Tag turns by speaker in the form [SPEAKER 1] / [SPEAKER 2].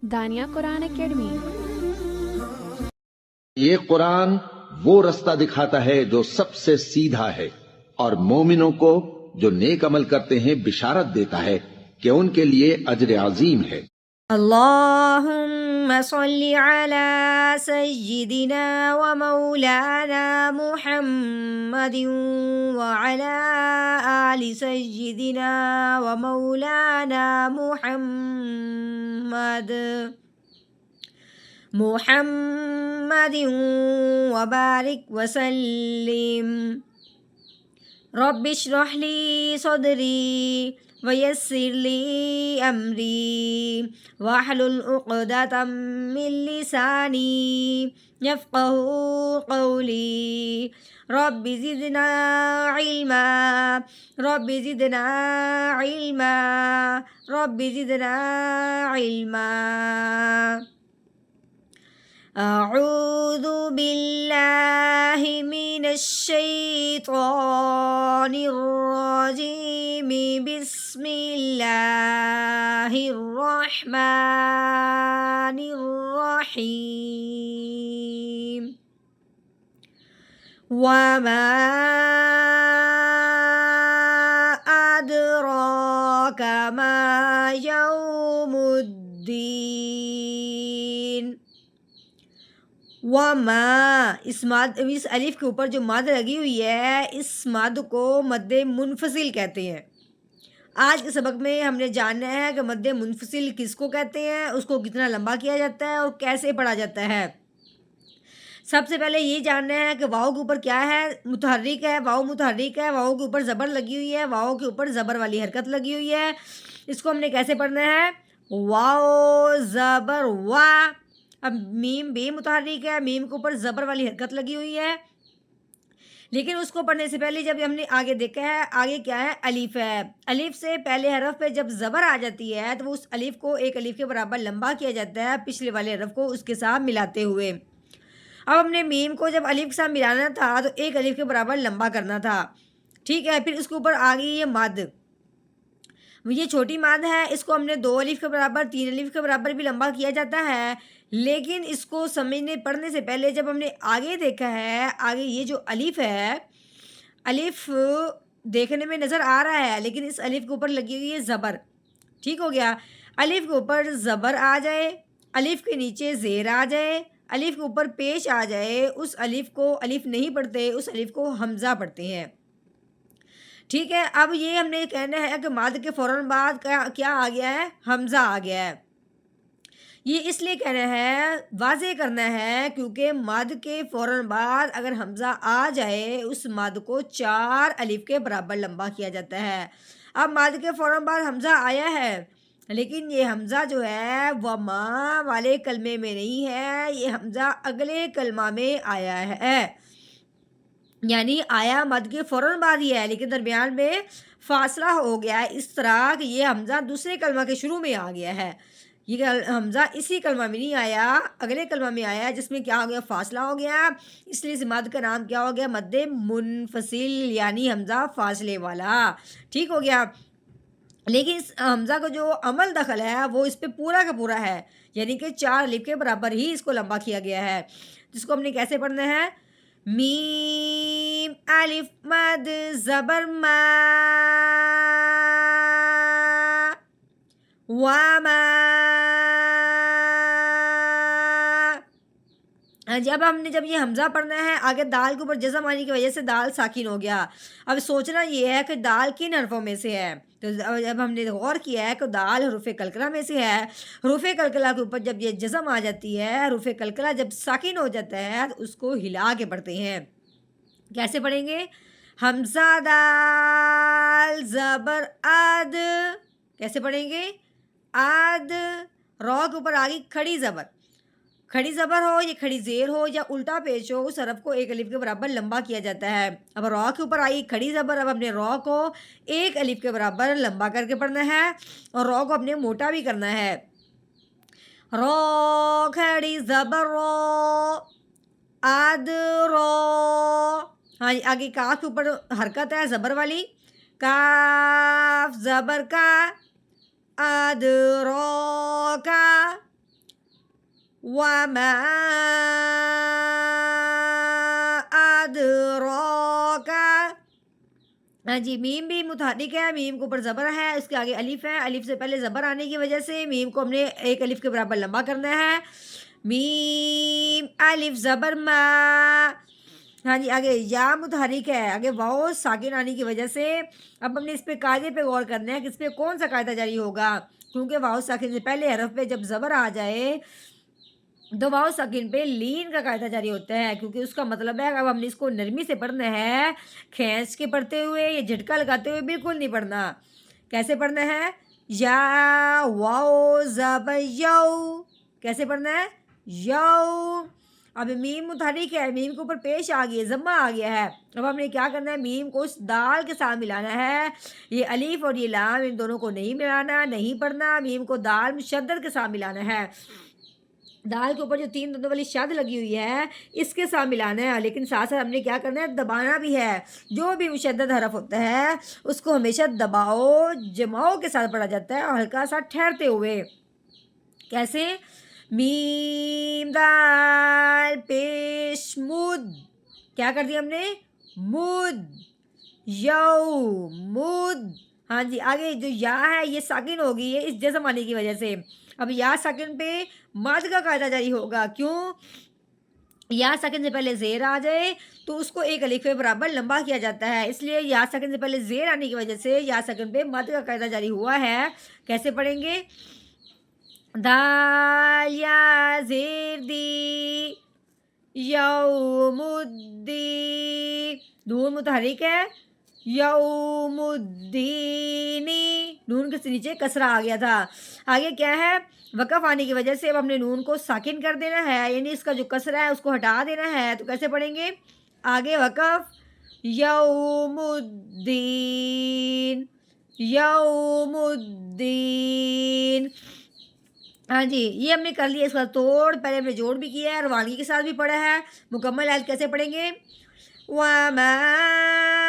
[SPEAKER 1] دانیہ قرآن academy.
[SPEAKER 2] یہ قرآن وہ رستہ دکھاتا ہے جو سب سے سیدھا ہے، اور مومنوں کو جو نیک عمل کرتے ہیں بشارت دیتا ہے کہ ان کے لیے اجر عظیم ہے۔
[SPEAKER 3] اللهم صل على سيدنا ومولانا محمد وعلى آل سيدنا ومولانا محمد وبارك وسلم۔ رب اشرح لي صدري ويسر لي أمري واحلل عقدة من لساني يفقهوا قولي۔ رب زدنا علما، رب زدنا علما، رب زدنا علما۔ أعوذ بالله من الشيطان الرجيم، بسم الله الرحمن الرحيم۔ وما أدراك ما يوم الدين۔ وما، اس الف کے اوپر جو مد لگی ہوئی ہے، اس مد کو مد منفصل کہتے ہیں۔ آج کے سبق میں ہم نے جاننا ہے کہ مد منفصل کس کو کہتے ہیں، اس کو کتنا لمبا کیا جاتا ہے اور کیسے پڑھا جاتا ہے۔ سب سے پہلے یہ جاننا ہے کہ واؤ کے اوپر کیا ہے، متحرک ہے، واؤ متحرک ہے، واؤ کے اوپر زبر لگی ہوئی ہے، واؤ کے اوپر زبر والی حرکت لگی ہوئی ہے۔ اس کو ہم نے کیسے پڑھنا ہے، واؤ زبر وا۔ اب میم بے متحرک ہے، میم کے اوپر زبر والی حرکت لگی ہوئی ہے، لیکن اس کو پڑھنے سے پہلے جب ہم نے آگے دیکھا ہے، آگے کیا ہے، الف ہے۔ الف سے پہلے حرف پہ جب زبر آ جاتی ہے تو اس الف کو ایک الف کے برابر لمبا کیا جاتا ہے پچھلے والے حرف کو اس کے ساتھ ملاتے ہوئے۔ اب ہم نے میم کو جب الف کے ساتھ ملانا تھا تو ایک الف کے برابر لمبا کرنا تھا، ٹھیک ہے۔ پھر اس کے اوپر آ گئی یہ مد، یہ چھوٹی مد ہے، اس کو ہم نے 2 الف کے برابر 3 الف کے برابر بھی لمبا کیا جاتا ہے، لیکن اس کو سمجھنے پڑھنے سے پہلے جب ہم نے آگے دیکھا ہے، آگے یہ جو الف ہے، الف دیکھنے میں نظر آ رہا ہے لیکن اس الف کے اوپر لگی ہوئی ہے زبر، ٹھیک ہو گیا۔ الف کے اوپر زبر آ جائے، الف کے نیچے زیر آ جائے، الف کے اوپر پیش آ جائے، اس الف کو الف نہیں پڑھتے، اس الف کو حمزہ پڑھتے ہیں، ٹھیک ہے۔ اب یہ ہم نے کہنا ہے کہ مد کے فوراً بعد کیا آ گیا ہے، حمزہ آ گیا ہے۔ یہ اس لیے کہنا ہے، واضح کرنا ہے، کیونکہ مد کے فوراً بعد اگر حمزہ آ جائے اس مد کو 4 الف کے برابر لمبا کیا جاتا ہے۔ اب مد کے فوراً بعد حمزہ آیا ہے، لیکن یہ حمزہ جو ہے وما والے کلمے میں نہیں ہے، یہ حمزہ اگلے کلمہ میں آیا ہے، یعنی آیا مد کے فوراً بعد ہی ہے لیکن درمیان میں فاصلہ ہو گیا ہے، اس طرح کہ یہ حمزہ دوسرے کلمہ کے شروع میں آ گیا ہے۔ یہ حمزہ اسی کلمہ میں نہیں آیا، اگلے کلمہ میں آیا جس میں کیا ہو گیا، فاصلہ ہو گیا، اس لیے اس مد کا نام کیا ہو گیا، مد منفصل، یعنی حمزہ فاصلے والا، ٹھیک ہو گیا۔ لیکن اس حمزہ کا جو عمل دخل ہے وہ اس پہ پورا کا پورا ہے، یعنی کہ 4 الف کے برابر ہی اس کو لمبا کیا گیا ہے، جس کو ہم نے کیسے پڑھنا ہے، میم الف مد زبر ما، وما۔ اب یہ حمزہ پڑھنا ہے، آگے دال کے اوپر جزم آنے کی وجہ سے دال ساکن ہو گیا۔ اب سوچنا یہ ہے کہ دال کن حرفوں میں سے ہے، تو جب ہم نے غور کیا ہے کہ دال حروف کلکلہ میں سے ہے، حروف کلکلہ کے اوپر جب یہ جزم آ جاتی ہے، حروف کلکلہ جب ساکن ہو جاتا ہے تو اس کو ہلا کے پڑھتے ہیں۔ کیسے پڑھیں گے، حمزہ دال زبر اد، کیسے پڑھیں گے، اد، رو کے اوپر آگے کھڑی زبر، کھڑی زبر ہو یا کھڑی زیر ہو یا الٹا پیش ہو، اس حرف کو 1 الف کے برابر لمبا کیا جاتا ہے۔ اب رو کے اوپر آئی کھڑی زبر، اب اپنے رو کو 1 الف کے برابر لمبا کر کے پڑھنا ہے اور رو کو اپنے موٹا بھی کرنا ہے۔ رو کھڑی زبر رو، اد رو، ہاں آگے کاف کے اوپر حرکت ہے زبر والی، کا زبر کا، ادراکا، وما ادراکا۔ ہاں جی، میم بھی متحرک ہے، میم کے اوپر زبر ہے، اس کے آگے الف ہے، الف سے پہلے زبر آنے کی وجہ سے میم کو ہم نے ایک الف کے برابر لمبا کرنا ہے، میم الف زبر ما۔ ہاں جی، آگے یا متحرک ہے، آگے واؤ ساکن آنے کی وجہ سے اب ہم نے اس پہ قاعدے پہ غور کرنا ہے کہ اس پہ کون سا قاعدہ جاری ہوگا، کیونکہ واؤ ساکن سے پہلے حرف پہ جب زبر آ جائے تو واؤ ساکن پہ لین کا قاعدہ جاری ہوتا ہے، کیونکہ اس کا مطلب ہے اب ہم نے اس کو نرمی سے پڑھنا ہے، کھینچ کے پڑھتے ہوئے یا جھٹکا لگاتے ہوئے بالکل نہیں پڑھنا۔ کیسے پڑھنا ہے؟ یا واؤ زبر یو، کیسے پڑھنا ہے؟ یو۔ اب میم متحرک ہے، میم کے اوپر پیش آ گئی ہے، ضمہ آ گیا ہے، اب ہم نے کیا کرنا ہے؟ میم کو اس دال کے ساتھ ملانا ہے، یہ الف اور یہ لام ان دونوں کو نہیں ملانا، نہیں پڑھنا، میم کو دال مشدد کے ساتھ ملانا ہے، دال کے اوپر جو 3 دندوں والی شد لگی ہوئی ہے اس کے ساتھ ملانا ہے، لیکن ساتھ ساتھ ہم نے کیا کرنا ہے؟ دبانا بھی ہے، جو بھی مشدد حرف ہوتا ہے اس کو ہمیشہ دباؤ جماؤ کے ساتھ پڑھا جاتا ہے اور ہلکا سا ٹھہرتے ہوئے۔ کیسے؟ میم دال پیش مد، کیا کر دیا ہم نے؟ مد، یو مد۔ ہاں جی، آگے جو یا ہے یہ ساکن ہوگی ہے اس جزم آنے کی وجہ سے، اب یا ساکن پہ مد کا قاعدہ جاری ہوگا، کیوں؟ یا ساکن سے پہلے زیر آ جائے تو اس کو ایک الف کے برابر لمبا کیا جاتا ہے، اس لیے یا ساکن سے پہلے زیر آنے کی وجہ سے یا ساکن پہ مد کا قاعدہ جاری ہوا ہے۔ کیسے پڑھیں گے؟ دال یا زیر دی، یوم الدین، نون متحرک ہے، یوم الدینی، نون کے نیچے کسرہ آ گیا تھا، آگے کیا ہے؟ وقف آنے کی وجہ سے اب ہم نے نون کو ساکن کر دینا ہے، یعنی اس کا جو کسرہ ہے اس کو ہٹا دینا ہے، تو کیسے پڑھیں گے؟ آگے وقف، یوم الدین، یوم الدین۔ ہاں جی، یہ ہم نے کر لیا، اس کا توڑ پہلے ہم نے جوڑ بھی کیا ہے، روانگی کے ساتھ بھی پڑھا ہے، مکمل آیت کیسے پڑھیں گے؟ وَمَا